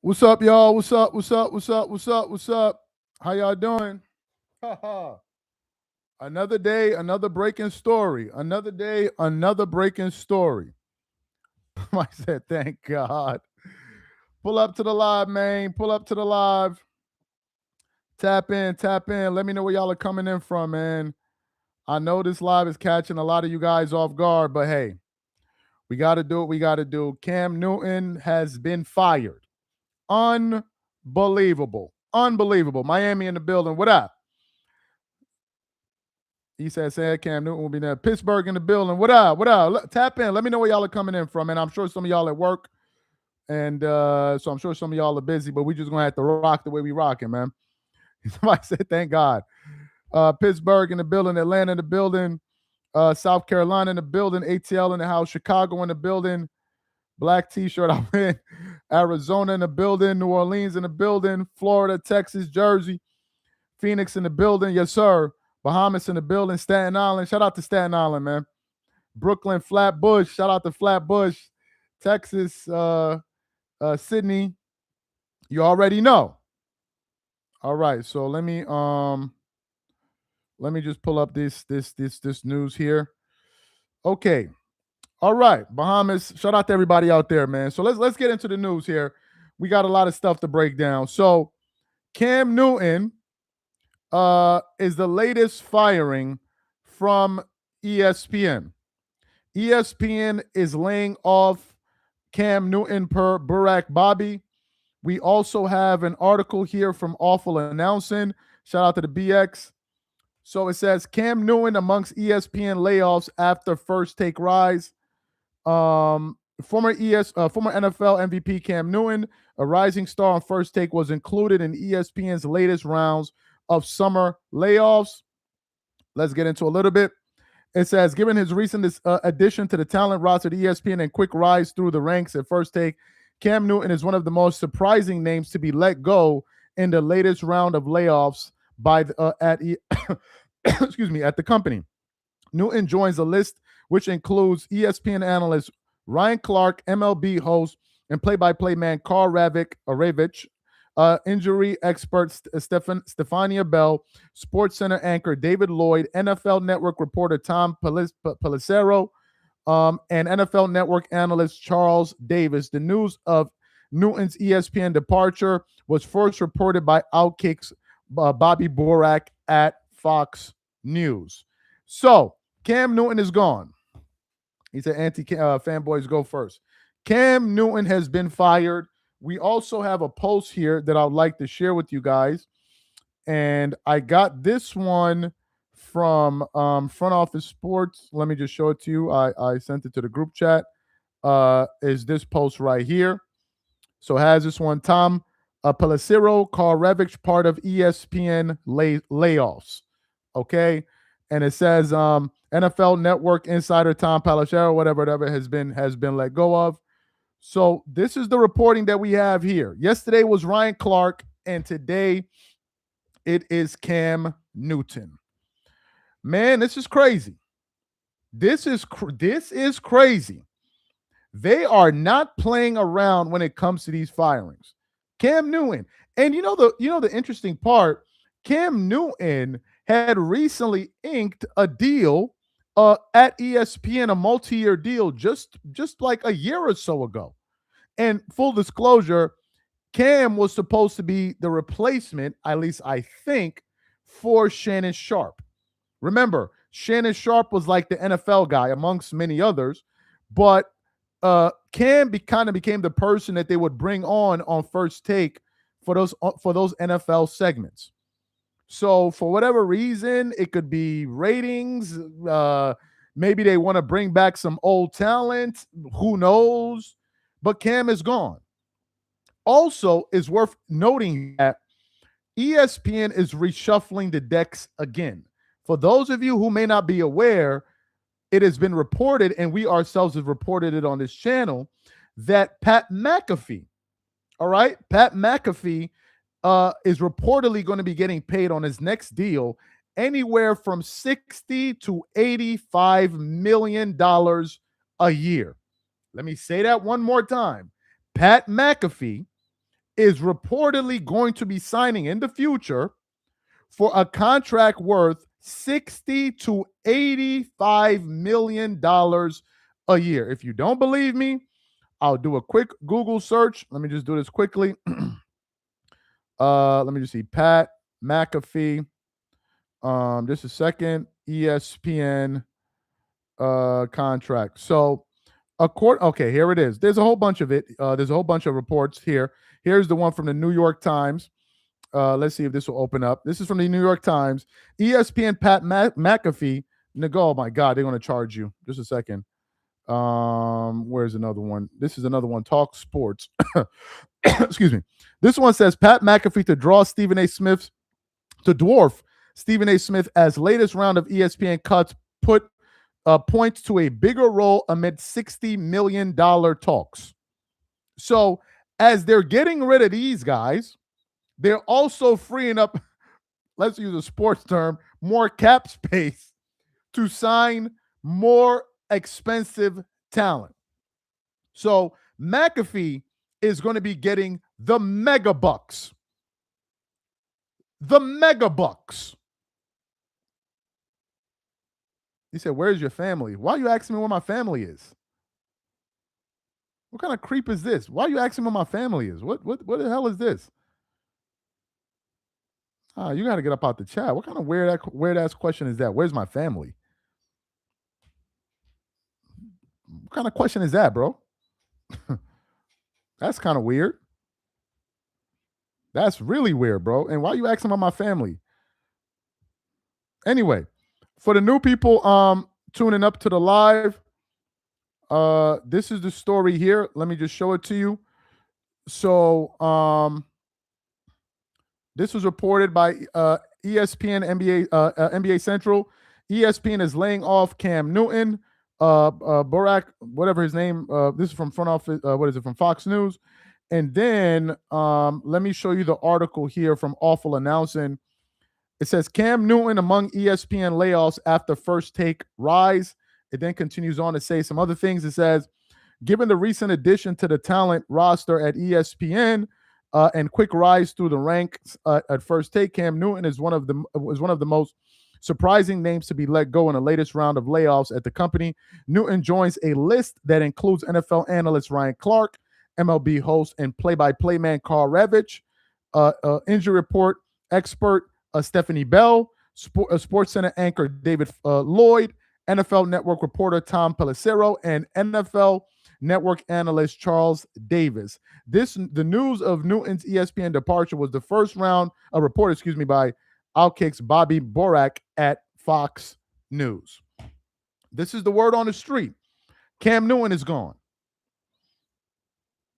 What's up, y'all? What's up? What's up? What's up? What's up? What's up? How y'all doing? Another day, another breaking story. Another day, another breaking story. I said, thank God. Pull up to the live, man. Pull up to the live. Tap in, tap in. Let me know where y'all are coming in from, man. I know this live is catching a lot of you guys off guard, but hey, we got to do what we got to do. Cam Newton has been fired. Unbelievable. Unbelievable. Miami in the building. What up? He said Cam Newton will be there. Pittsburgh in the building. What up? What up? Tap in. Let me know where y'all are coming in from. And I'm sure some of y'all at work. And so I'm sure some of y'all are busy, but we just going to have to rock the way we rocking, man. Somebody said, thank God. Pittsburgh in the building. Atlanta in the building. South Carolina in the building. ATL in the house. Chicago in the building. Black T-shirt. I'm in. Arizona in the building. New Orleans in the building. Florida, Texas, Jersey. Phoenix in the building. Yes, sir. Bahamas in the building. Staten Island. Shout out to Staten Island, man. Brooklyn, Flatbush. Shout out to Flatbush. Texas, Sydney. You already know. All right, so let me just pull up this news here. Okay. All right, Bahamas. Shout out to everybody out there, man. So let's get into the news here. We got a lot of stuff to break down. So Cam Newton is the latest firing from ESPN. ESPN is laying off Cam Newton per Barack Bobby. We also have an article here from Awful Announcing. Shout out to the BX. So it says Cam Newton amongst ESPN layoffs after first take rise. Former NFL MVP Cam Newton, a rising star on First Take, was included in ESPN's latest rounds of summer layoffs. Let's get into a little bit. It says, given his recent addition to the talent roster at ESPN and quick rise through the ranks at First Take, Cam Newton is one of the most surprising names to be let go in the latest round of layoffs by excuse me, at the company. Newton joins a list which includes ESPN analyst Ryan Clark, MLB host and play-by-play man Carl Ravitch, injury expert Stefania Bell, SportsCenter anchor David Lloyd, NFL Network reporter Tom Pelissero, and NFL Network analyst Charles Davis. The news of Newton's ESPN departure was first reported by Outkick's Bobby Borak at Fox News. So Cam Newton is gone. He said fanboys go first. Cam Newton has been fired. We also have a post here that I'd like to share with you guys. And I got this one from Front Office Sports. Let me just show it to you. I sent it to the group chat. Is this post right here. So it has this one. Tom Pelissero, Carl Ravitch, part of ESPN layoffs. Okay. And it says NFL Network insider Tom Pelissero, whatever has been let go of. So this is the reporting that we have here. Yesterday was Ryan Clark, and today it is Cam Newton. Man, this is crazy. This is crazy. They are not playing around when it comes to these firings. Cam Newton, and you know the interesting part. Cam Newton had recently inked a deal at ESPN, a multi-year deal, just like a year or so ago. And full disclosure, Cam was supposed to be the replacement, at least I think, for Shannon Sharpe. Remember, Shannon Sharpe was like the NFL guy amongst many others, but Cam kind of became the person that they would bring on First Take for those NFL segments. So for whatever reason, it could be ratings. Maybe they want to bring back some old talent. Who knows? But Cam is gone. Also, it's worth noting that ESPN is reshuffling the decks again. For those of you who may not be aware, it has been reported, and we ourselves have reported it on this channel, that Pat McAfee, all right, Pat McAfee is reportedly going to be getting paid on his next deal anywhere from $60 to $85 million a year. Let me say that one more time. Pat McAfee is reportedly going to be signing in the future for a contract worth $60 to $85 million a year. If you don't believe me, I'll do a quick Google search. Let me just do this quickly. Let me just see. Pat McAfee. Just a second. ESPN contract. So, okay, here it is. There's a whole bunch of it. There's a whole bunch of reports here. Here's the one from the New York Times. Let's see if this will open up. This is from the New York Times. ESPN Pat McAfee. Oh my God, they're going to charge you. Just a second. Where's another one? This is another one. Talk Sports. Excuse me. This one says Pat McAfee to dwarf Stephen A. Smith as latest round of ESPN cuts points to a bigger role amid $60 million talks. So as they're getting rid of these guys, they're also freeing up, let's use a sports term, more cap space to sign more expensive talent. So McAfee is going to be getting the mega bucks. The mega bucks. He said, "Where's your family? Why are you asking me where my family is? What kind of creep is this? Why are you asking me where my family is? What the hell is this? You got to get up out the chat. What kind of weird ass question is that? Where's my family? What kind of question is that, bro? That's kind of weird. That's really weird, bro. And why are you asking about my family? Anyway, for the new people tuning up to the live, this is the story here. Let me just show it to you. So this was reported by ESPN NBA Central. ESPN is laying off Cam Newton, Barack, whatever his name. This is from front office. What is it, from Fox News? And then let me show you the article here from Awful Announcing. It says Cam Newton among ESPN layoffs after First Take rise. It then continues on to say some other things. It says, given the recent addition to the talent roster at ESPN and quick rise through the ranks at First Take, Cam Newton is one of the most surprising names to be let go in the latest round of layoffs at the company. Newton joins a list that includes NFL analyst Ryan Clark, MLB host and play-by-play man Carl Ravitch, injury report expert Stephanie Bell, SportsCenter anchor David Lloyd, NFL Network reporter Tom Pelissero, and NFL Network analyst Charles Davis. The news of Newton's ESPN departure was the first round report, by Outkick's Bobby Borak at Fox News. This is the word on the street. Cam Newton is gone.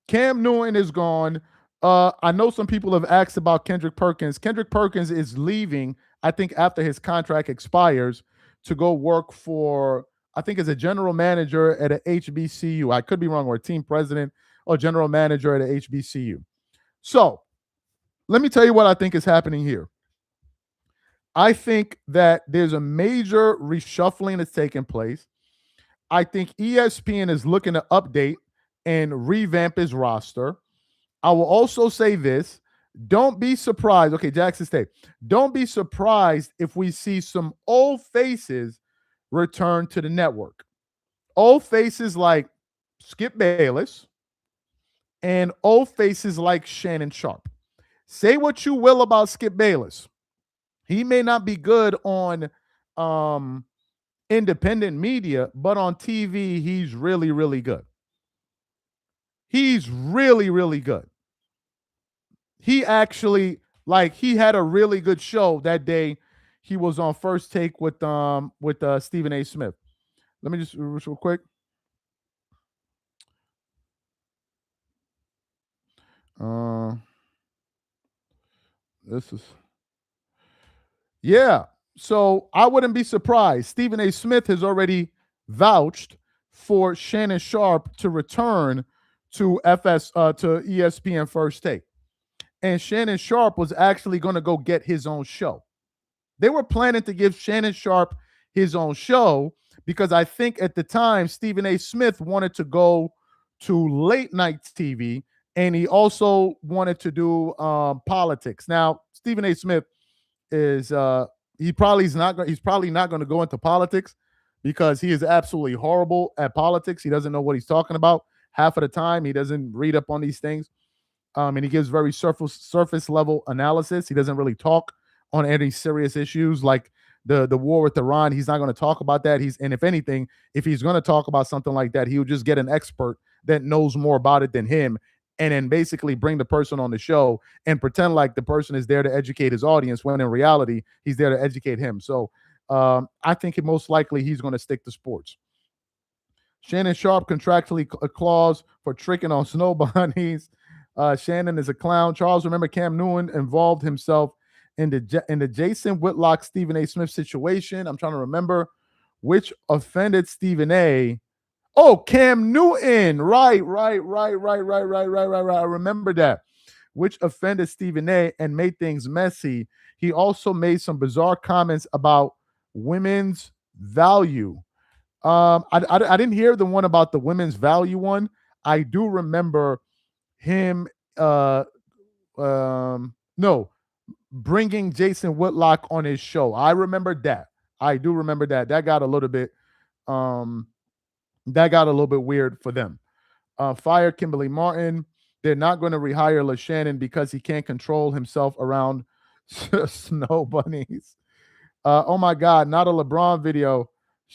Cam Newton is gone. I know some people have asked about Kendrick Perkins. Kendrick Perkins is leaving, I think, after his contract expires to go work for, I think, as a general manager at a HBCU. I could be wrong, or a team president or general manager at a HBCU. So let me tell you what I think is happening here. I think that there's a major reshuffling that's taking place. I think ESPN is looking to update and revamp his roster. I will also say this. Don't be surprised. Okay, Jackson State. Don't be surprised if we see some old faces return to the network. Old faces like Skip Bayless and old faces like Shannon Sharpe. Say what you will about Skip Bayless. He may not be good on independent media, but on TV, he's really, really good. He's really, really good. He actually, he had a really good show that day. He was on First Take with Stephen A. Smith. Let me just real quick. This is, yeah. So I wouldn't be surprised. Stephen A. Smith has already vouched for Shannon Sharpe to return to ESPN First Take. And Shannon Sharpe was actually going to go get his own show. They were planning to give Shannon Sharpe his own show because I think at the time Stephen A. Smith wanted to go to late night TV and he also wanted to do politics. Now, Stephen A. Smith is he's probably not going to go into politics because he is absolutely horrible at politics. He doesn't know what he's talking about half of the time. He doesn't read up on these things, and he gives very surface level analysis. He doesn't really talk on any serious issues like the war with Iran. He's not going to talk about that. And if anything, if he's going to talk about something like that, he would just get an expert that knows more about it than him, and then basically bring the person on the show and pretend like the person is there to educate his audience when in reality he's there to educate him. So I think most likely he's going to stick to sports. Shannon Sharp contractually a clause for tricking on snow bunnies. Shannon is a clown. Charles, remember Cam Newton involved himself in the Jason Whitlock, Stephen A. Smith situation. I'm trying to remember which offended Stephen A. Oh, Cam Newton. Right. I remember that. Which offended Stephen A. and made things messy. He also made some bizarre comments about women's value. I didn't hear the one about the women's value one. I do remember him no, bringing Jason Whitlock on his show. I remember that. I do remember that. That got a little bit weird for them. Fire Kimberly Martin. They're not going to rehire LaShannon because he can't control himself around snow bunnies. Oh my God, not a LeBron video.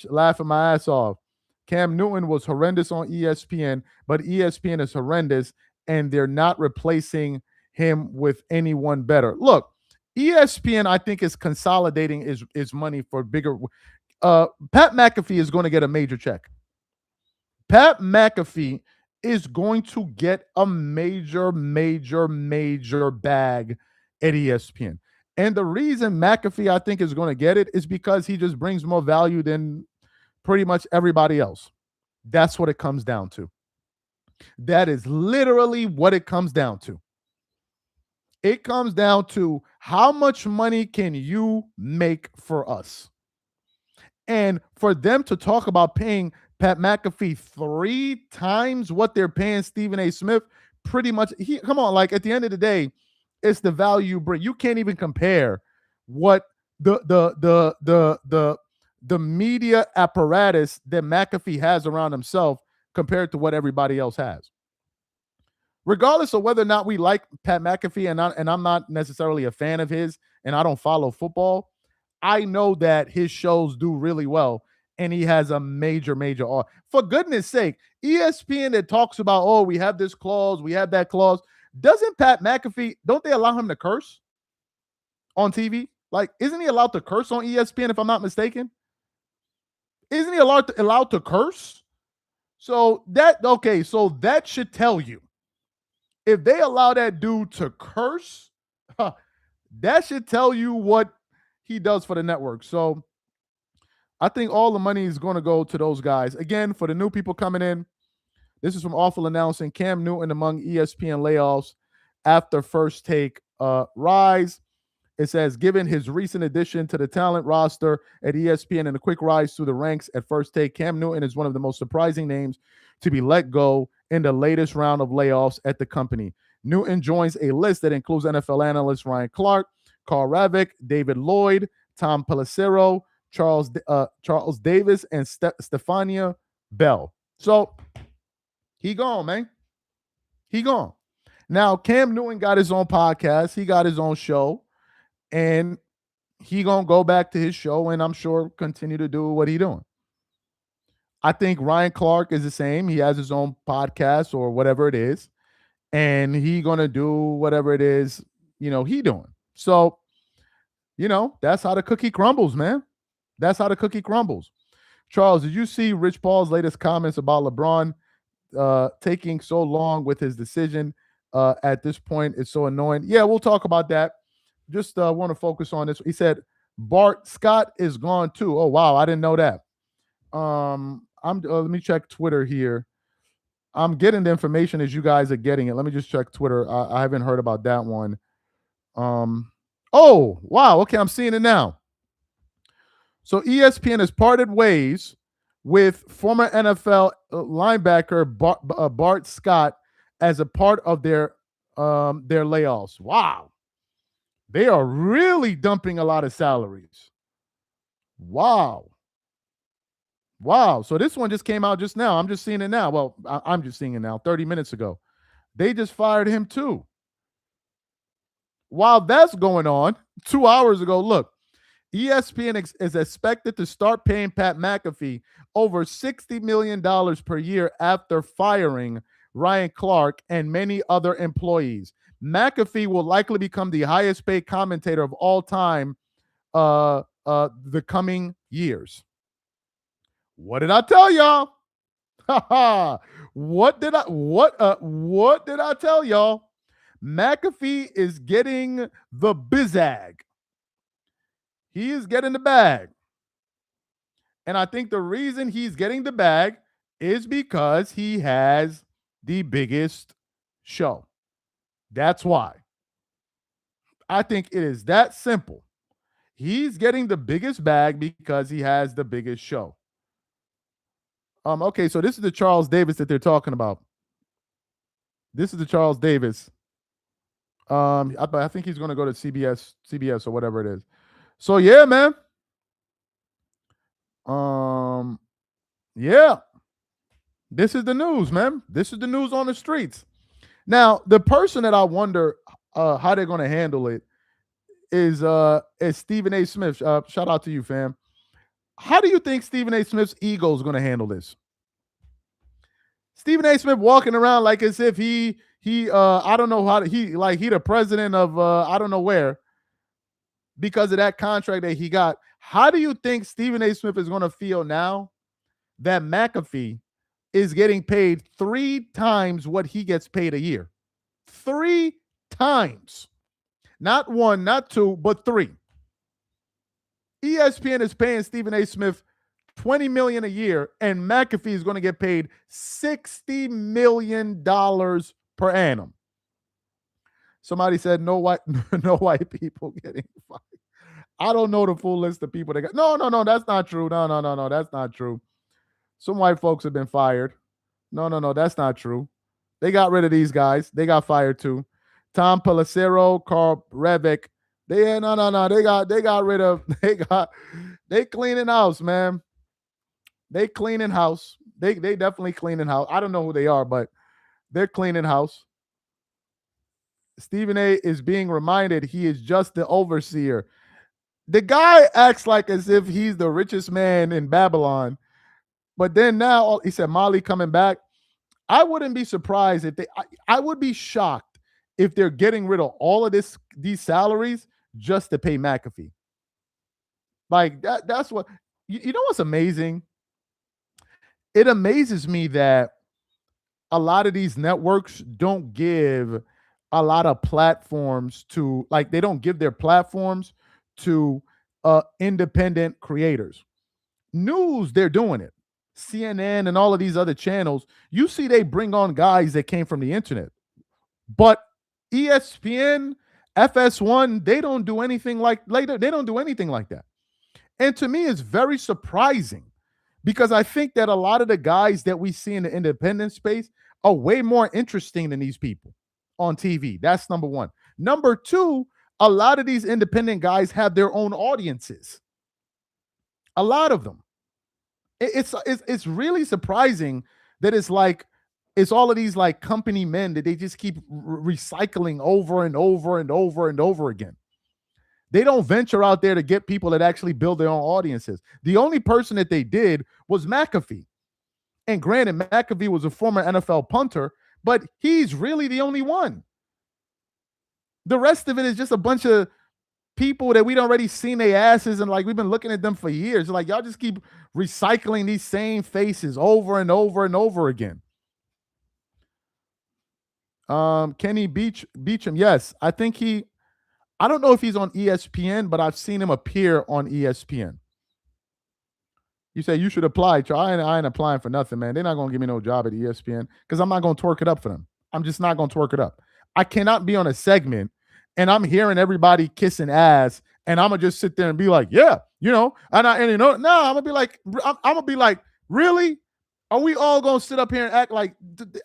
Laughing my ass off. Cam Newton was horrendous on ESPN, but ESPN is horrendous, and they're not replacing him with anyone better. Look, ESPN, I think, is consolidating his money for bigger. Pat McAfee is going to get a major check. Pat McAfee is going to get a major bag at ESPN. And the reason McAfee, I think, is going to get it is because he just brings more value than pretty much everybody else. That's what it comes down to. That is literally what it comes down to. It comes down to how much money can you make for us? And for them to talk about paying Pat McAfee 3 times what they're paying Stephen A. Smith, pretty much, come on, like at the end of the day, it's the value you bring. You can't even compare what the media apparatus that McAfee has around himself compared to what everybody else has. Regardless of whether or not we like Pat McAfee, and I'm not necessarily a fan of his, and I don't follow football, I know that his shows do really well, and he has a major for goodness sake, ESPN that talks about, oh, we have this clause, we have that clause. Doesn't Pat McAfee, don't they allow him to curse on TV? Like, isn't he allowed to curse on ESPN, if I'm not mistaken? Isn't he allowed to curse? So that should tell you. If they allow that dude to curse, that should tell you what he does for the network. So I think all the money is going to go to those guys. Again, for the new people coming in, this is from Awful announcing Cam Newton among ESPN layoffs after First Take rise. It says, given his recent addition to the talent roster at ESPN and a quick rise through the ranks at First Take, Cam Newton is one of the most surprising names to be let go in the latest round of layoffs at the company. Newton joins a list that includes NFL analysts Ryan Clark, Carl Ravik, David Lloyd, Tom Pelissero, Charles Davis, and Stefania Bell. So he gone, man. He gone. Now, Cam Newton got his own podcast. He got his own show. And he going to go back to his show and I'm sure continue to do what he doing. I think Ryan Clark is the same. He has his own podcast or whatever it is. And he going to do whatever it is, he doing. So, that's how the cookie crumbles, man. That's how the cookie crumbles. Charles, did you see Rich Paul's latest comments about LeBron taking so long with his decision at this point? It's so annoying. Yeah, we'll talk about that. Just want to focus on this. He said Bart Scott is gone too. Oh wow, I didn't know that. Let me check Twitter here. I'm getting the information as you guys are getting it. Let me just check Twitter. I haven't heard about that one. Oh wow, okay, I'm seeing it now. So ESPN has parted ways with former NFL linebacker Bart Scott as a part of their layoffs. Wow. They are really dumping a lot of salaries. Wow. Wow. So this one just came out just now. I'm just seeing it now. Well, I'm just seeing it now, 30 minutes ago. They just fired him too. While that's going on, 2 hours ago, look, ESPN is expected to start paying Pat McAfee over $60 million per year after firing Ryan Clark and many other employees. McAfee will likely become the highest paid commentator of all time the coming years. What did I tell y'all? What did I tell y'all? McAfee is getting the bizag. He is getting the bag. And I think the reason he's getting the bag is because he has the biggest show. That's why. I think it is that simple. He's getting the biggest bag because he has the biggest show. Okay, so this is the Charles Davis that they're talking about. This is the Charles Davis. I think he's going to go to CBS or whatever it is. So yeah, man. Yeah. This is the news, man. This is the news on the streets. Now, the person that I wonder how they're going to handle it is Stephen A. Smith. Shout out to you, fam. How do you think Stephen A. Smith's ego is going to handle this? Stephen A. Smith walking around like as if he I don't know how he the president of I don't know where because of that contract that he got. How do you think Stephen A. Smith is going to feel now that McAfee is getting paid 3 times what he gets paid a year? 3 times. Not 1, not 2, but 3. ESPN is paying Stephen A. Smith $20 million a year, and McAfee is going to get paid $60 million per annum. Somebody said no white people getting fired. I don't know the full list of people that got. No, that's not true. No, that's not true. Some white folks have been fired. No, that's not true. They got rid of these guys. They got fired too. Tom Pelissero, Carl Revick. They got rid of. They cleaning house, man. They cleaning house. They definitely cleaning house. I don't know who they are, but they're cleaning house. Stephen A. is being reminded he is just the overseer. The guy acts like as if he's the richest man in Babylon. But then now he said Molly coming back. I wouldn't be surprised if I would be shocked if they're getting rid of all of these salaries just to pay McAfee. Like that's what you know what's amazing? It amazes me that a lot of these networks don't give a lot of platforms to they don't give their platforms to independent creators. News, they're doing it. CNN and all of these other channels, you see they bring on guys that came from the internet. But ESPN, FS1, they don't do anything like that. And to me, it's very surprising because I think that a lot of the guys that we see in the independent space are way more interesting than these people on TV. That's number one. Number two, a lot of these independent guys have their own audiences. A lot of them. It's really surprising that it's all of these company men that they just keep recycling over and over and over and over again. They don't venture out there to get people that actually build their own audiences. The only person that they did was McAfee. And granted, McAfee was a former NFL punter, but he's really the only one. The rest of it is just a bunch of people that we'd already seen their asses and we've been looking at them for years. Y'all just keep recycling these same faces over and over and over again. Kenny Beecham, yes. I think I don't know if he's on ESPN, but I've seen him appear on ESPN. You say you should apply. I ain't applying for nothing, man. They're not going to give me no job at ESPN because I'm not going to twerk it up for them. I'm just not going to twerk it up. I cannot be on a segment and I'm hearing everybody kissing ass and I'm going to just sit there and be like, yeah, I'm going to be like, really? Are we all gonna sit up here and act like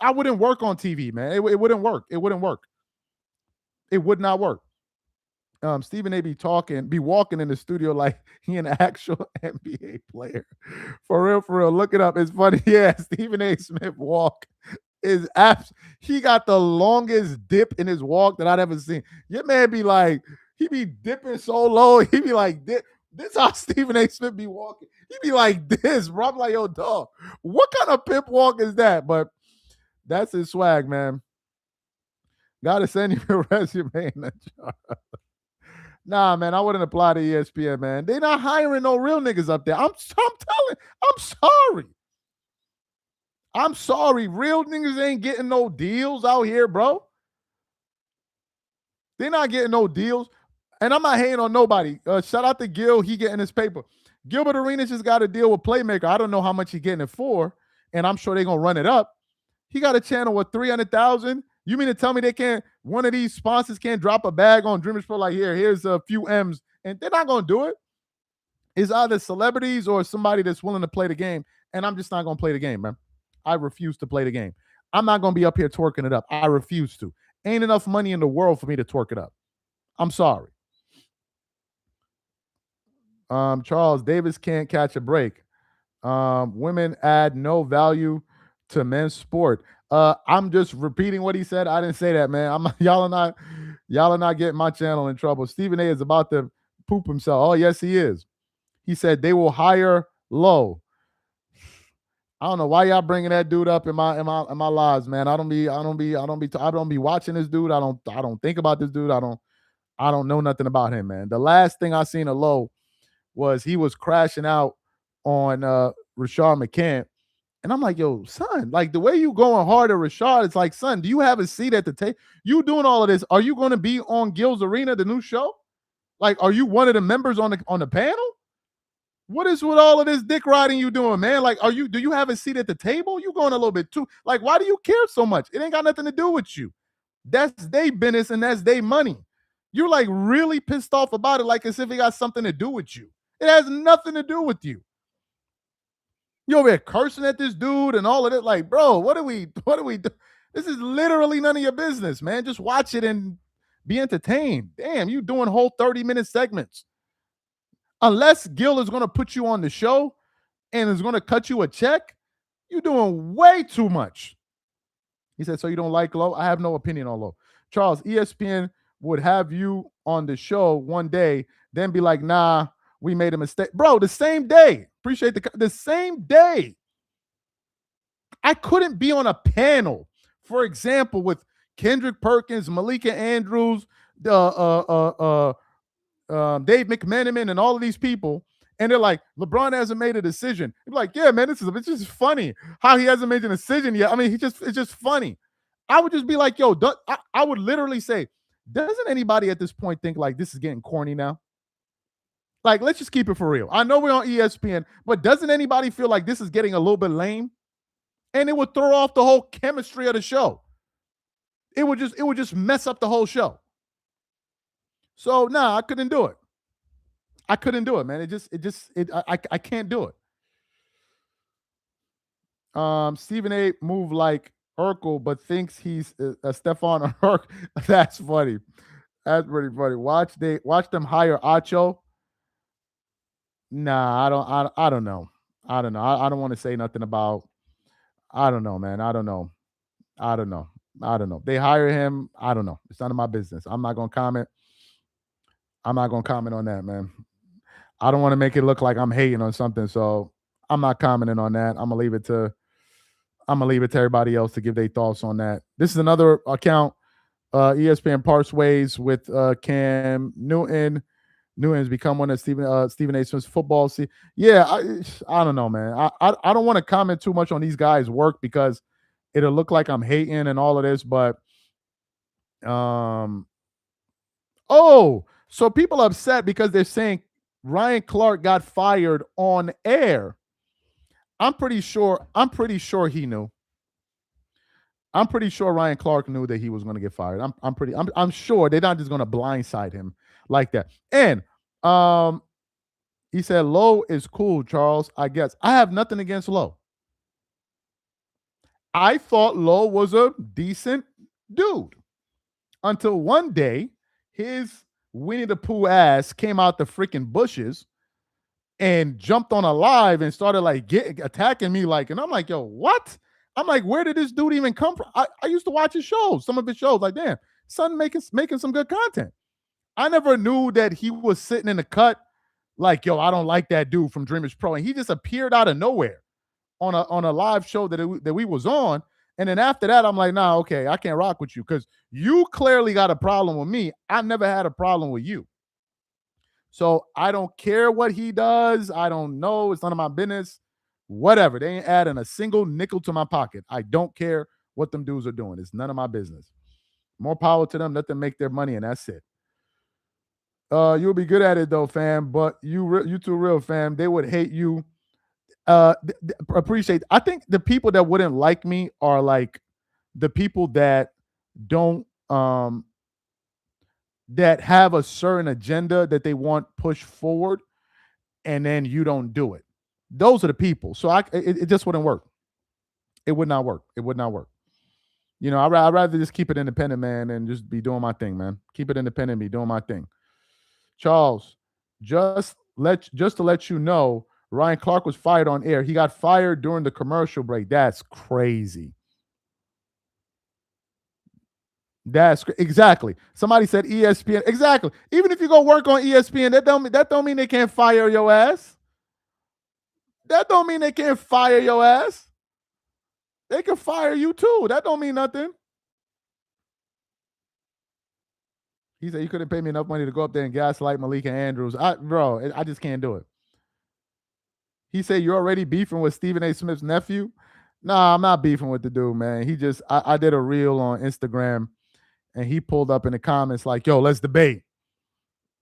I wouldn't work on TV, man? It wouldn't work. It wouldn't work. It would not work. Stephen A. Be walking in the studio like he an actual NBA player. For real, for real. Look it up. It's funny. Yeah, Stephen A. Smith walk is abs. He got the longest dip in his walk that I'd ever seen. Your man be like, he be dipping so low. He be like, this how Stephen A. Smith be walking. He be like this, bro. I'm like, yo, dog, what kind of pimp walk is that? But that's his swag, man. Gotta send you a resume in the jar. Nah, man, I wouldn't apply to ESPN, man. They not hiring no real niggas up there. I'm sorry. I'm sorry. Real niggas ain't getting no deals out here, bro. They're not getting no deals. And I'm not hating on nobody. Shout out to Gil. He getting his paper. Gilbert Arenas just got to deal with Playmaker. I don't know how much he getting it for, and I'm sure they're going to run it up. He got a channel with 300,000. You mean to tell me they can't, one of these sponsors can't drop a bag on Dreamers Pro like, here's a few M's, and they're not going to do it. It's either celebrities or somebody that's willing to play the game, and I'm just not going to play the game, man. I refuse to play the game. I'm not going to be up here twerking it up. I refuse to. Ain't enough money in the world for me to twerk it up. I'm sorry. Charles Davis can't catch a break. Women add no value to men's sport. I'm just repeating what he said. I didn't say that, man. Y'all are not getting my channel in trouble. Stephen A is about to poop himself. Oh, yes, he is. He said they will hire low. I don't know why y'all bringing that dude up in my lives, man. I don't be watching this dude. I don't think about this dude. I don't know nothing about him, man. The last thing I seen of Low was he was crashing out on Rashad McCants. And I'm like, yo, son, like the way you going hard at Rashad, it's like, son, do you have a seat at the table? You doing all of this? Are you going to be on Gil's Arena, the new show? Like, are you one of the members on the panel? What is with all of this dick riding you doing, man? Like, do you have a seat at the table? You going a little bit too, like, why do you care so much? It ain't got nothing to do with you. That's their business and that's their money. You're like really pissed off about it, like as if it got something to do with you. It has nothing to do with you. You over here cursing at this dude and all of it. Like, bro, what do we do? This is literally none of your business, man. Just watch it and be entertained. Damn, you doing whole 30-minute segments. Unless Gil is going to put you on the show and is going to cut you a check, you're doing way too much. He said, so you don't like Low? I have no opinion on Low. Charles, ESPN would have you on the show one day, then be like, nah, we made a mistake. Bro, the same day. Appreciate the same day. I couldn't be on a panel, for example, with Kendrick Perkins, Malika Andrews, Dave McMenamin, and all of these people, and they're like, LeBron hasn't made a decision. You're like, yeah, man, it's just funny how he hasn't made a decision yet. I mean, it's just funny. I would just be like, yo, I would literally say, doesn't anybody at this point think like this is getting corny now? Like, let's just keep it for real. I know we're on ESPN, but doesn't anybody feel like this is getting a little bit lame? And it would throw off the whole chemistry of the show. It would just mess up the whole show. So nah, I couldn't do it. I couldn't do it, man. I can't do it. Stephen A. move like Urkel, but thinks he's Stephon Urkel. That's funny. That's pretty funny. Watch them hire Acho. Nah, I don't know. I don't know. I don't want to say nothing about. I don't know, man. I don't know. They hire him. I don't know. It's none of my business. I'm not gonna comment. I'm not gonna comment on that, man. I don't want to make it look like I'm hating on something, so I'm not commenting on that. I'm gonna leave it to everybody else to give their thoughts on that. This is another account. ESPN parts ways with Cam Newton. Newton's become one of Stephen A. Smith's football. Yeah, I don't know, man. I don't want to comment too much on these guys' work because it'll look like I'm hating and all of this. But so people are upset because they're saying Ryan Clark got fired on air. I'm pretty sure he knew. I'm pretty sure Ryan Clark knew that he was going to get fired. I'm sure they're not just going to blindside him like that. And he said Lowe is cool, Charles. I guess I have nothing against Lowe. I thought Lowe was a decent dude until one day his Winnie the Pooh ass came out the freaking bushes and jumped on a live and started like attacking me like, and I'm like, yo, what? I'm like, where did this dude even come from? I used to watch his shows, some of his shows. Like, damn, son making some good content. I never knew that he was sitting in the cut like, yo, I don't like that dude from Dreamers Pro, and he just appeared out of nowhere on a live show that we was on. And then after that, I'm like, nah, okay, I can't rock with you because you clearly got a problem with me. I never had a problem with you. So I don't care what he does. I don't know. It's none of my business. Whatever. They ain't adding a single nickel to my pocket. I don't care what them dudes are doing. It's none of my business. More power to them. Let them make their money, and that's it. You'll be good at it though, fam. But you too real, fam. They would hate you. Appreciate. I think the people that wouldn't like me are like the people that don't that have a certain agenda that they want pushed forward, and then you don't do it. Those are the people. So it just wouldn't work. It would not work. It would not work. You know, I'd rather just keep it independent, man, and just be doing my thing, man. Keep it independent, be doing my thing. Charles, just to let you know, Ryan Clark was fired on air. He got fired during the commercial break. That's crazy. Exactly. Somebody said ESPN. Exactly. Even if you go work on ESPN, that don't mean they can't fire your ass. That don't mean they can't fire your ass. They can fire you too. That don't mean nothing. He said you couldn't pay me enough money to go up there and gaslight Malika Andrews. I just can't do it. He said you're already beefing with Stephen A. Smith's nephew. Nah, I'm not beefing with the dude, man. I did a reel on Instagram and he pulled up in the comments like, yo, let's debate.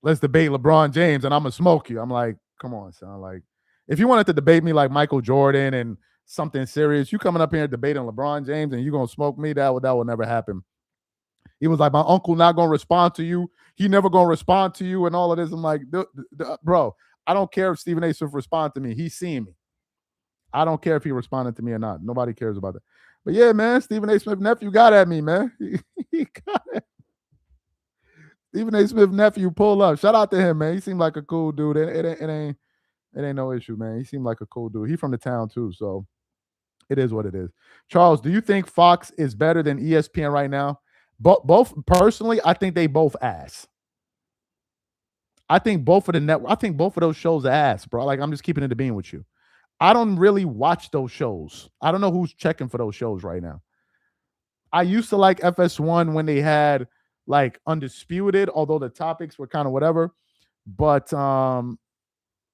Let's debate LeBron James and I'm gonna smoke you. I'm like, come on, son. Like, if you wanted to debate me like Michael Jordan and something serious, you coming up here debating LeBron James and you gonna smoke me, that will never happen. He was like, my uncle not gonna respond to you. He never gonna respond to you and all of this. I'm like, bro, I don't care if Stephen A. Smith respond to me. He's seeing me. I don't care if he responded to me or not. Nobody cares about that. But yeah, man, Stephen A. Smith nephew got at me, man. He got at Stephen A. Smith nephew pull up. Shout out to him, man. He seemed like a cool dude. It ain't no issue, man. He seemed like a cool dude. He from the town too, so it is what it is. Charles, do you think Fox is better than ESPN right now? Both personally, I think they both ass. I think both of those shows are ass, bro. Like, I'm just keeping it a being with you. I don't really watch those shows. I don't know who's checking for those shows right now. I used to like FS1 when they had like Undisputed, although the topics were kind of whatever. But I'm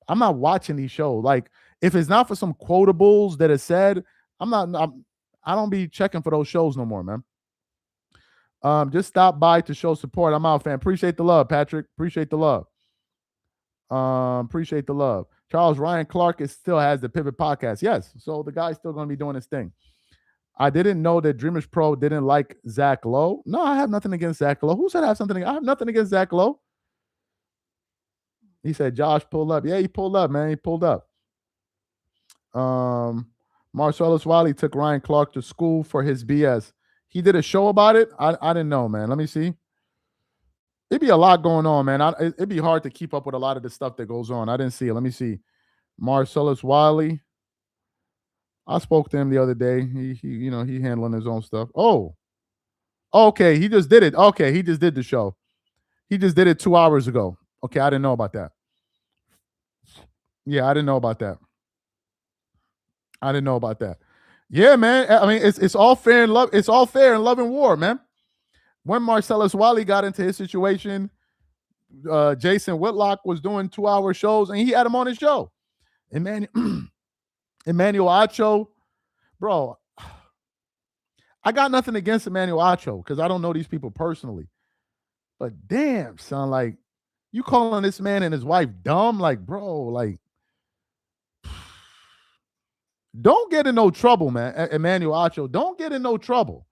not watching these shows. Like, if it's not for some quotables that are said, I don't be checking for those shows no more, man. Just stop by to show support. I'm out, fam. Appreciate the love, Patrick. Appreciate the love. Appreciate the love. Charles, Ryan Clark still has the Pivot podcast. Yes. So the guy's still going to be doing his thing. I didn't know that Dreamers Pro didn't like Zach Lowe. No, I have nothing against Zach Lowe. Who said I have something? I have nothing against Zach Lowe. He said Josh pulled up. Yeah, he pulled up, man. He pulled up. Marcellus Wiley took Ryan Clark to school for his BS. He did a show about it. I didn't know, man. Let me see. It'd be a lot going on, man. It'd be hard to keep up with a lot of the stuff that goes on. I didn't see it. Let me see. Marcellus Wiley. I spoke to him the other day. He handling his own stuff. Oh, okay. He just did it. Okay, he just did the show. He just did it 2 hours ago. Okay, I didn't know about that. Yeah, I didn't know about that. Yeah, man. I mean, it's all fair in love. It's all fair in love and war, man. When Marcellus Wiley got into his situation, Jason Whitlock was doing 2-hour shows, and he had him on his show. Emmanuel Acho, bro. I got nothing against Emmanuel Acho because I don't know these people personally. But damn, son, like, you calling this man and his wife dumb? Like, bro, like, don't get in no trouble, man. Emmanuel Acho, don't get in no trouble.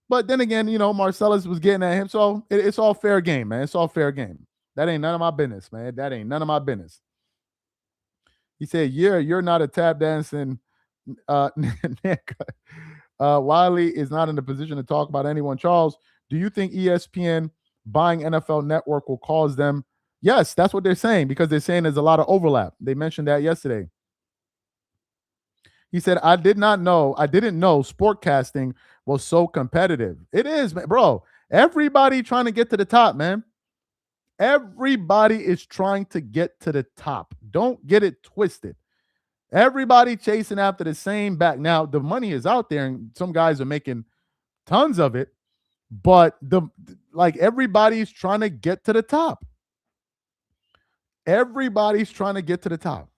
But then again, Marcellus was getting at him, so it's all fair game, man. It's all fair game. That ain't none of my business, man. That ain't none of my business. He said, "Yeah, you're not a tap dancing." Wiley is not in a position to talk about anyone. Charles, do you think ESPN buying NFL Network will cause them? Yes, that's what they're saying because they're saying there's a lot of overlap. They mentioned that yesterday. He said, I didn't know sportcasting was so competitive. It is, man, bro. Everybody trying to get to the top, man. Everybody is trying to get to the top. Don't get it twisted. Everybody chasing after the same back. Now, the money is out there, and some guys are making tons of it, but everybody's trying to get to the top. Everybody's trying to get to the top.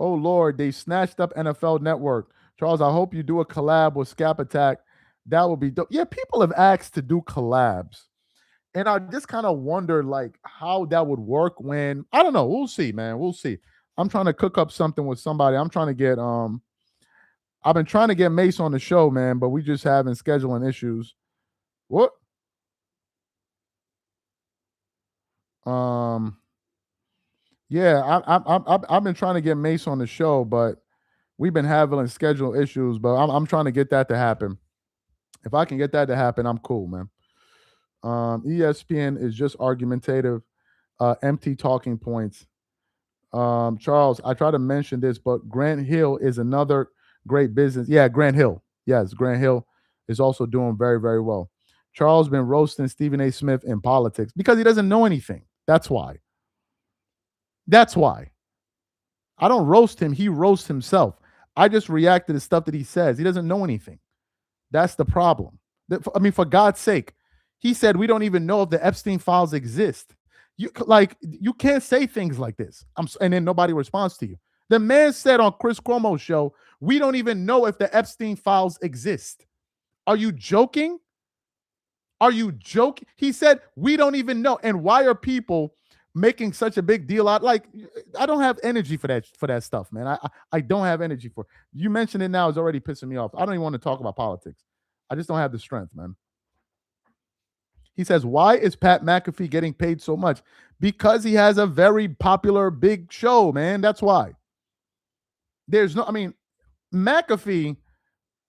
Oh Lord, they snatched up NFL Network. Charles, I hope you do a collab with Scap Attack. That would be dope. Yeah, people have asked to do collabs. And I just kind of wonder how that would work when I don't know. We'll see, man. We'll see. I'm trying to cook up something with somebody. I'm trying to get I've been trying to get Mace on the show, man, but we just having scheduling issues. What? Yeah, I've been trying to get Mace on the show, but we've been having schedule issues. But I'm trying to get that to happen. If I can get that to happen, I'm cool, man. ESPN is just argumentative, empty talking points. Charles, I try to mention this, but Grant Hill is another great business. Yeah, Grant Hill. Yes, Grant Hill is also doing very, very well. Charles been roasting Stephen A. Smith in politics because he doesn't know anything. That's why. That's why. I don't roast him. He roasts himself. I just react to the stuff that he says. He doesn't know anything. That's the problem. I mean, for God's sake, he said we don't even know if the Epstein files exist. You can't say things like this. And then nobody responds to you. The man said on Chris Cuomo's show, we don't even know if the Epstein files exist. Are you joking? Are you joking? He said we don't even know. And why are people making such a big deal out? I don't have energy for that stuff, man. I don't have energy for it. You mentioned it now, it's already pissing me off. I don't even want to talk about politics. I just don't have the strength, man. He says, why is Pat McAfee getting paid so much? Because he has a very popular big show, man. That's why. McAfee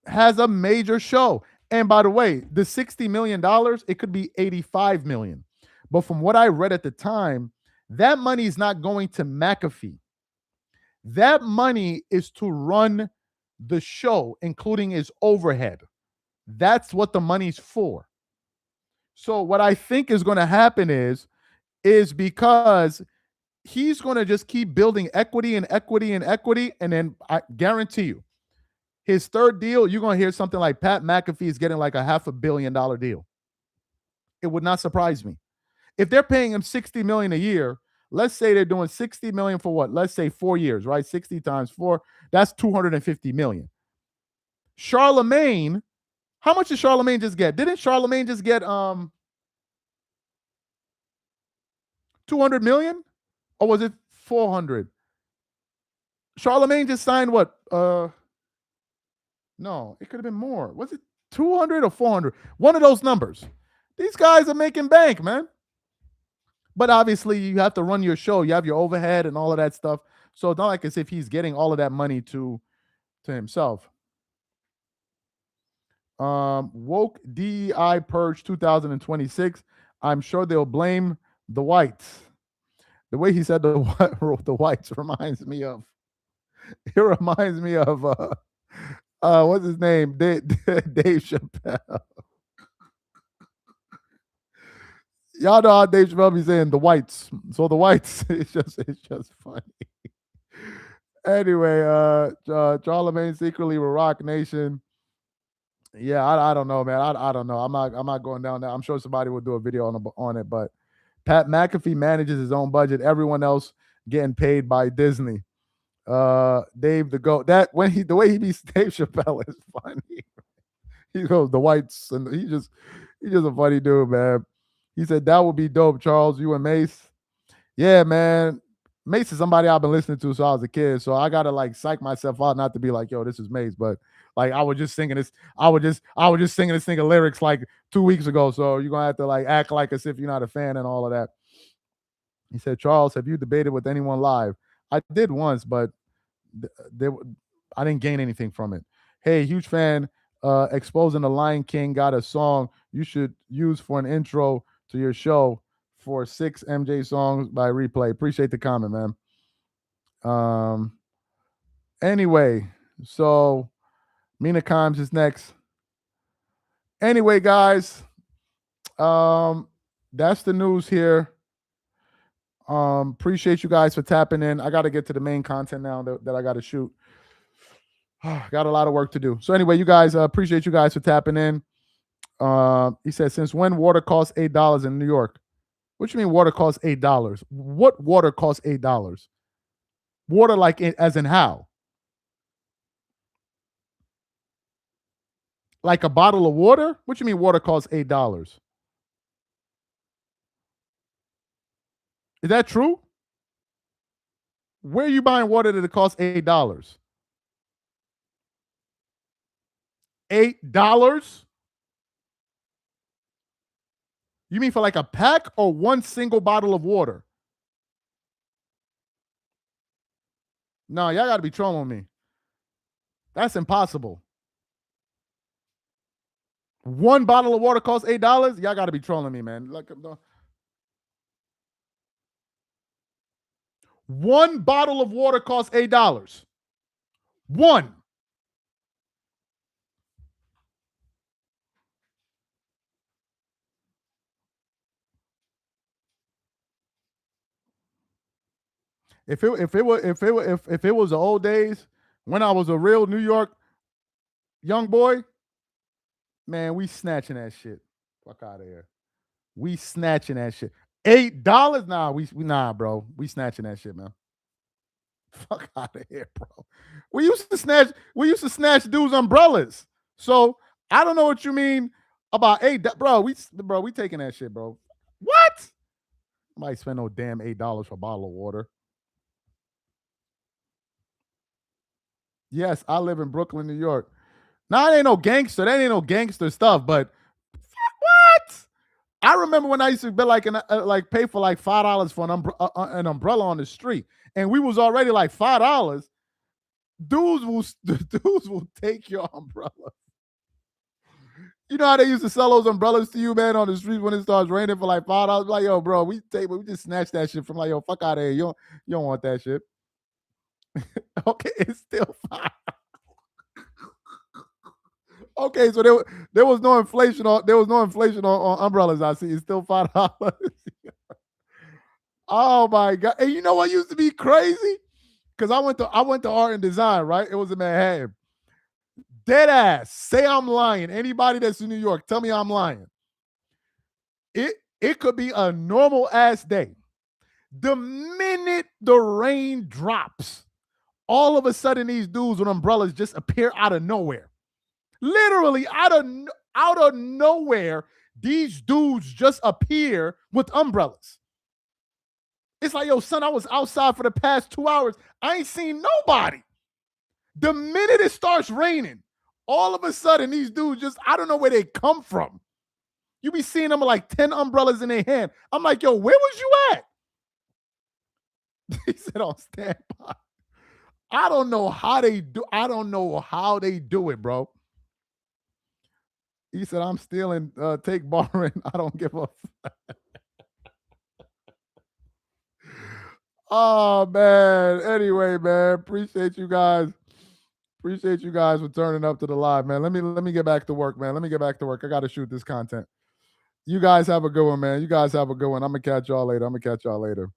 has a major show. And by the way, the $60 million, it could be $85 million. But from what I read at the time, that money is not going to McAfee. That money is to run the show, including his overhead. That's what the money's for. So what I think is going to happen is because he's going to just keep building equity and equity and equity, and then I guarantee you, his third deal, you're going to hear something like Pat McAfee is getting like a $500 million deal. It would not surprise me. If they're paying him $60 million a year, let's say they're doing $60 million for what? Let's say 4 years, right? 60 times 4, that's $250 million. Charlemagne, how much did Charlemagne just get? Didn't Charlemagne just get $200 million? Or was it 400? Charlemagne just signed what? No, it could have been more. Was it 200 or 400? One of those numbers. These guys are making bank, man. But obviously, you have to run your show. You have your overhead and all of that stuff. So it's not like as if he's getting all of that money to himself. Woke DEI Purge 2026. I'm sure they'll blame the whites. The way he said the whites reminds me of. It reminds me of what's his name? Dave Chappelle. Y'all know how Dave Chappelle be saying the whites. So the whites, it's just funny. Anyway, Charlemagne secretly with Rock Nation. Yeah, I don't know, man. I don't know. I'm not going down there. I'm sure somebody will do a video on it, but Pat McAfee manages his own budget. Everyone else getting paid by Disney. Dave the GOAT. That the way he beats Dave Chappelle is funny. He goes the whites, and he's just a funny dude, man. He said that would be dope, Charles. You and Mace. Yeah, man. Mace is somebody I've been listening to since I was a kid, so I gotta psych myself out not to be like, yo, this is Mace, but I was just singing this. I was just singing this nigga lyrics 2 weeks ago, so you're gonna have to act like as if you're not a fan and all of that. He said, Charles, have you debated with anyone live? I did once, but I didn't gain anything from it. Hey, huge fan. Exposing the Lion King got a song you should use for an intro to your show for 6 MJ songs by replay. Appreciate the comment, man. Anyway, so Mina Kimes is next. Anyway, guys, that's the news here. Appreciate you guys for tapping in. I got to get to the main content now that I got to shoot. Got a lot of work to do. So anyway, you guys, appreciate you guys for tapping in. He said, since when water costs $8 in New York? What you mean water costs $8? What water costs $8? Water like as in how? Like a bottle of water? What you mean water costs $8? Is that true? Where are you buying water that it costs $8? $8? You mean for like a pack or one single bottle of water? No, y'all got to be trolling me. That's impossible. One bottle of water costs $8? Y'all got to be trolling me, man. Look, one bottle of water costs $8. One. If it was the old days when I was a real New York young boy, man, we snatching that shit. Fuck out of here. We snatching that shit. $8? Nah, bro. We snatching that shit, man. Fuck out of here, bro. We used to snatch dudes' umbrellas. So I don't know what you mean about $8, bro. We taking that shit, bro. What? Might spend no damn $8 for a bottle of water. Yes, I live in Brooklyn, New York. Now that ain't no gangster. That ain't no gangster stuff. But what? I remember when I used to be like pay for like $5 for an umbrella on the street, and we was already like $5. Dudes will take your umbrella. You know how they used to sell those umbrellas to you, man, on the street when it starts raining for like $5? Like, yo, bro, we just snatched that shit from like, yo, fuck out of here. You don't want that shit. Okay, it's still $5. Okay, so there was no inflation on umbrellas. I see it's still $5. Oh my god! And you know what used to be crazy? Because I went to art and design, right? It was in Manhattan. Dead ass. Say I'm lying. Anybody that's in New York, tell me I'm lying. It could be a normal ass day. The minute the rain drops, all of a sudden these dudes with umbrellas just appear out of nowhere. Literally out of nowhere, these dudes just appear with umbrellas. It's like, yo, son, I was outside for the past 2 hours. I ain't seen nobody. The minute it starts raining, all of a sudden, these dudes just, I don't know where they come from. You be seeing them with like 10 umbrellas in their hand. I'm like, yo, where was you at? He said on standby. I don't know how they do it, bro. He said, I'm stealing, take borrowing. I don't give a fuck. Oh, man. Anyway, man, appreciate you guys. Appreciate you guys for turning up to the live, man. Let me get back to work, man. Let me get back to work. I got to shoot this content. You guys have a good one, man. You guys have a good one. I'm going to catch y'all later.